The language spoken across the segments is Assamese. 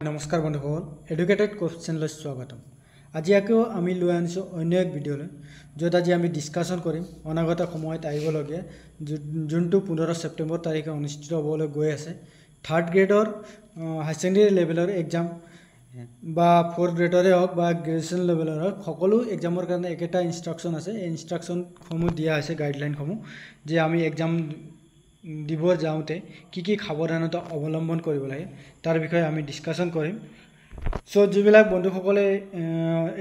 নমস্কাৰ বন্ধুসকল এডুকেটেড কোৰ্চ চেনেলত স্বাগতম। আজি আকৌ আমি লৈ আনিছোঁ অন্য এক ভিডিঅ'লৈ, য'ত আজি আমি ডিছকাশ্যন কৰিম অনাগত সময়ত আহিবলগীয়া যোনটো 15 ছেপ্টেম্বৰ তাৰিখে অনুষ্ঠিত হ'বলৈ গৈ আছে থাৰ্ড গ্ৰেডৰ হাই ছেকেণ্ডেৰী লেভেলৰ এক্সাম বা ফ'ৰ্থ গ্ৰেডৰে হওক বা গ্ৰেজুৱেশ্যন লেভেলৰ হওক সকলো এক্সামৰ কাৰণে একেটা ইনষ্ট্ৰাকশ্যন আছে। এই ইনষ্ট্ৰাকশ্যনসমূহ দিয়া হৈছে, গাইডলাইনসমূহ যে আমি এক্সাম দিব যাওঁতে কি কি সাৱধানতা অৱলম্বন কৰিব লাগে তাৰ বিষয়ে আমি ডিছকাশ্যন কৰিম। চ' যিবিলাক বন্ধুসকলে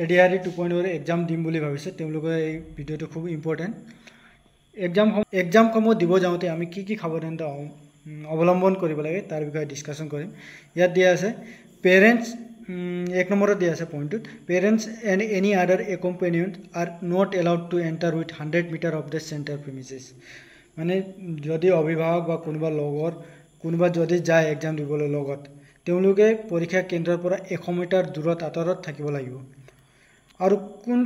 ADRE 2.0 এক্সাম দিম বুলি ভাবিছে তেওঁলোকে এই ভিডিঅ'টো খুব ইম্পৰ্টেণ্ট। এক্সামসমূহ দিব যাওঁতে আমি কি কি সাৱধানতা অৱলম্বন কৰিব লাগে তাৰ বিষয়ে ডিছকাশ্যন কৰিম। ইয়াত দিয়া আছে পেৰেণ্টছ, এক নম্বৰত দিয়া আছে পইণ্টটোত, parents and any other accompanion are not allowed to enter with 100 metre of the centre premises. মানে যদি অভিভাৱক বা কোনোবা যদি যায় এক্সাম দিবলৈ লগত, তেওঁলোকে পৰীক্ষা কেন্দ্ৰৰ পৰা 100 মিটাৰ দূৰত আঁতৰত থাকিব লাগিব। আৰু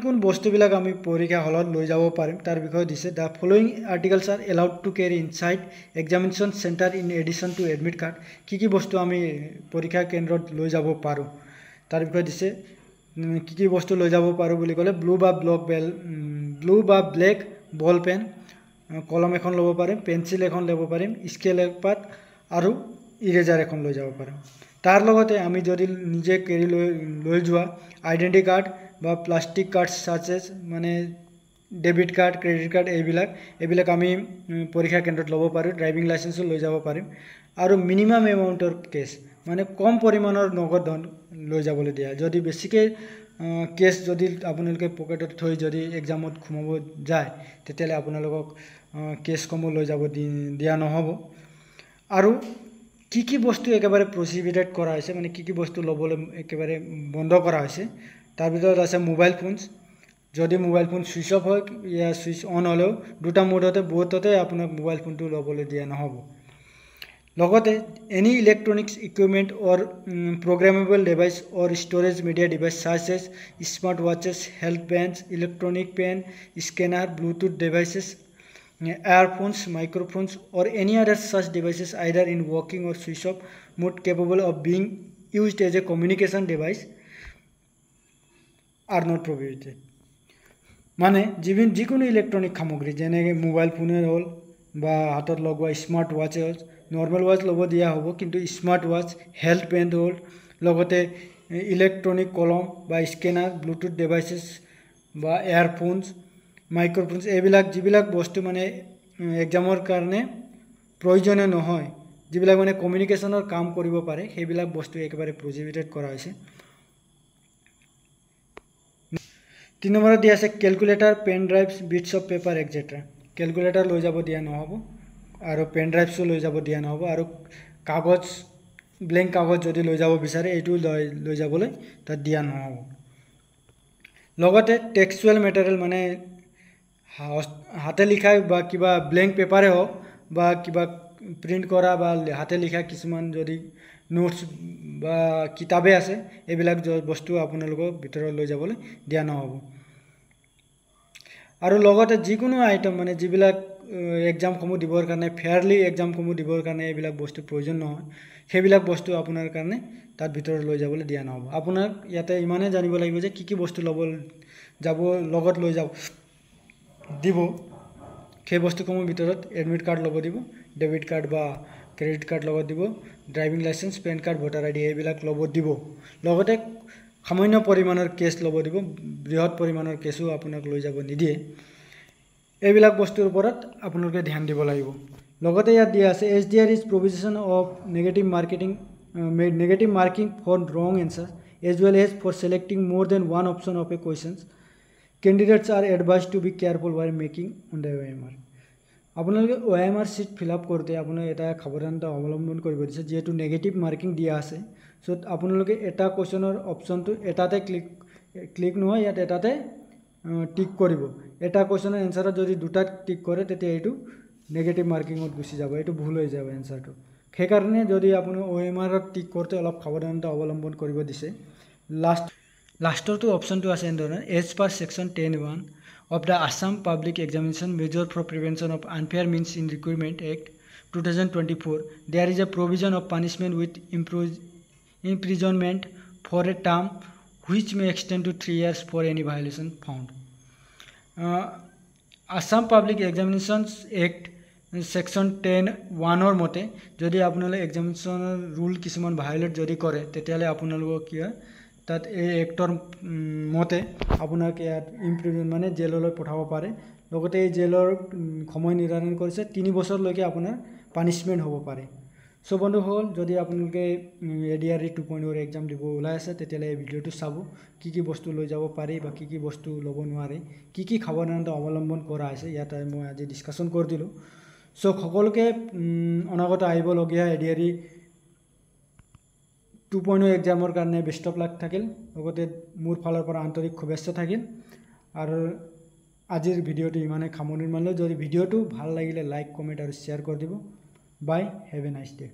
কোন বস্তুবিলাক আমি পৰীক্ষা হলত লৈ যাব পাৰিম তাৰ বিষয়ে দিছে। The following articles are allowed to carry inside examination centre in addition to admit card. কি বস্তু আমি পৰীক্ষা কেন্দ্ৰত লৈ যাব পাৰোঁ তাৰ বিষয়ে দিছে। কি বস্তু লৈ যাব পাৰোঁ বুলি ক'লে ব্লু বা ব্লেক বল পেন, কলম এখন ল'ব পাৰিম, পেঞ্চিল এখন ল'ব পাৰিম, স্কেল এপাত আৰু ইৰেজাৰ এখন লৈ যাব পাৰিম। তাৰ লগতে আমি যদি নিজে কেৰি লৈ যোৱা আইডেণ্টি কাৰ্ড বা প্লাষ্টিক কাৰ্ড চাৰ্জেছ মানে ডেবিট কাৰ্ড, ক্ৰেডিট কাৰ্ড এইবিলাক আমি পৰীক্ষা কেন্দ্ৰত ল'ব পাৰোঁ। ড্ৰাইভিং লাইচেঞ্চো লৈ যাব পাৰিম। আৰু মিনিমাম এমাউণ্টৰ কেছ মানে কম পৰিমাণৰ নগদ ধন লৈ যাবলৈ দিয়া। যদি বেছিকৈ কেছ যদি আপোনালোকে পকেটত থৈ যদি এক্সামত সোমাব যায় তেতিয়াহ'লে আপোনালোকক কেছসমূহ লৈ যাব দিয়া নহ'ব। আৰু কি বস্তু একেবাৰে প্ৰহিবিটেড কৰা হৈছে, মানে কি বস্তু ল'বলৈ একেবাৰে বন্ধ কৰা হৈছে তাৰ ভিতৰত আছে মোবাইল ফোনছ। যদি মোবাইল ফোন ছুইচ অফ হয় या ছুইচ অন হ'লেও দুটা বহুততে আপোনাক মোবাইল ফোনটো ল'বলৈ দিয়া নহ'ব। লগতে any electronics equipment or programmable device or storage media device চাৰ্জ as smart watches, health bands, electronic pen, scanner, Bluetooth devices, earphones, microphones or any other such devices either in working or switch off mode capable of being used as a communication device are not prohibited. মানে যিকোনো ইলেক্ট্ৰনিক সামগ্ৰী যেনেকৈ মোবাইল ফোনে হ'ল বা হাতত লগোৱা স্মাৰ্ট ৱাচে হ'ল, নৰ্মেল ৱাচ ল'ব দিয়া হ'ব কিন্তু স্মাৰ্ট ৱাচ, হেল্থ বেণ্ড হ'ল, লগতে ইলেক্ট্ৰনিক কলম বা স্কেনাৰ, ব্লুটুথ ডিভাইচেছ বা এয়াৰফোনছ, মাইক্ৰ'ফোনছ যিবিলাক বস্তু মানে এক্সামৰ কাৰণে প্ৰয়োজনীয় নহয়, যিবিলাক মানে কমিউনিকেশ্যনৰ কাম কৰিব পাৰে সেইবিলাক বস্তু একেবাৰে প্ৰহিবিটেড কৰা হৈছে। 3 নম্বৰত দিয়া আছে calculator, pen drives, bits of paper etcetera. Calculator লৈ যাব দিয়া নহ'ব আৰু পেন ড্ৰাইভছো লৈ যাব দিয়া নহ'ব। আৰু ব্লেংক কাগজ যদি লৈ যাব বিচাৰে এইটো লৈ যাবলৈ তাত দিয়া নহ'ব। লগতে টেক্সচুৱেল মেটেৰিয়েল মানে হাতে লিখা বা কিবা ব্লেংক পেপাৰে হওক বা কিবা প্ৰিণ্ট কৰা বা হাতে লিখা কিছুমান যদি নোটছ বা কিতাপে আছে এইবিলাক বস্তু আপোনালোকক ভিতৰত লৈ যাবলৈ দিয়া নহ'ব। আৰু লগতে যিকোনো আইটেম মানে যিবিলাক এক্সামসমূহ দিবৰ কাৰণে ফেয়াৰলি এক্সামসমূহ দিবৰ কাৰণে এইবিলাক বস্তু প্ৰয়োজন নহয় সেইবিলাক বস্তু আপোনাৰ কাৰণে তাত ভিতৰত লৈ যাবলৈ দিয়া নহ'ব। আপোনাক ইয়াতে ইমানেই জানিব লাগিব যে কি বস্তু লগত লৈ দিব সেই বস্তুসমূহৰ ভিতৰত এডমিট কাৰ্ড ল'ব দিব, ডেবিট কাৰ্ড বা ক্ৰেডিট কাৰ্ড লগত দিব, driving licence, PAN card, voter ID এইবিলাক ল'ব দিব। লগতে সামান্য পৰিমাণৰ কেছ ল'ব দিব, বৃহৎ পৰিমাণৰ কেছো আপোনাক লৈ যাব নিদিয়ে। এইবিলাক বস্তুৰ ওপৰত আপোনালোকে ধ্যান দিব লাগিব। লগতে ইয়াত দিয়া আছে SDRE's provision of negative marking for wrong answers as well as for selecting more than one option of a questions. Candidates are advised to be careful while making on the OMR. আপোনালোকে OMR চিট ফিল আপ কৰোঁতে আপোনালোকে এটা সাৱধানতা অৱলম্বন কৰিব দিছে। যিহেতু নেগেটিভ মাৰ্কিং দিয়া আছে, চ' আপোনালোকে এটা কুৱেশ্যনৰ অপশ্যনটো এটাতে ক্লিক নহয়, ইয়াত এটাতে টিক কৰিব। এটা কুৱেশ্যনৰ এনচাৰত যদি দুটাত টিক কৰে তেতিয়া এইটো নেগেটিভ মাৰ্কিঙত গুচি যাব, এইটো ভুল হৈ যাব এনচাৰটো। সেইকাৰণে যদি আপুনি OMRত টিক কৰোঁতে অলপ সাৱধানতা অৱলম্বন কৰিব দিছে। লাষ্টৰটো অপশ্যনটো আছে এনেধৰণে as per section 10(1) of the Assam Public Examination Measure for Prevention of Unfair Means in Recruitment Act 2024, there is a provision of punishment with imprisonment for a term which may extend to 3 years for any violation found. Assam Public Examinations Act Section 10(1)ৰ মতে যদি আপোনালোকে এক্সামিনেশ্যনৰ ৰুল কিছুমান ভায়োলেট যদি কৰে তেতিয়াহ'লে আপোনালোকক কি হয় তাত এই এক্টৰ মতে আপোনাক ইয়াত ইমপ্ৰিজন মানে জেললৈ পঠাব পাৰে লগতে এই জেলৰ সময় নিৰ্ধাৰণ কৰিছে 3 বছৰলৈকে আপোনাৰ পানিশমেন্ট হ'ব পাৰে সো বন্ধুসকল যদি আপোনালোকে এডিআৰই 2.0 এক্সাম দিব ওলাই আছে তেতিয়াহ'লে এই ভিডিঅ'টো চাব কি বস্তু লৈ যাব পাৰি বা কি বস্তু ল'ব নোৱাৰে কি সাৱধানতা অৱলম্বন কৰা আছে ইয়াত মই আজি ডিসকাশন কৰি দিলো সো সকলোকে অনাগত আহিবলগীয়া এডিআৰই 2.0 এক্সামৰ কাৰণে বেষ্ট অফ লাক থাকিল লগতে মোৰ ফালৰ পৰা আন্তৰিক শুভেচ্ছা থাকিল আৰু আজিৰ ভিডিঅ'টো ইমানে সামৰণি মাৰিলো যদি ভিডিঅ'টো ভাল লাগিলে লাইক কমেন্ট আৰু শেয়াৰ কৰি দিব বাই হেভ এ নাইস ডে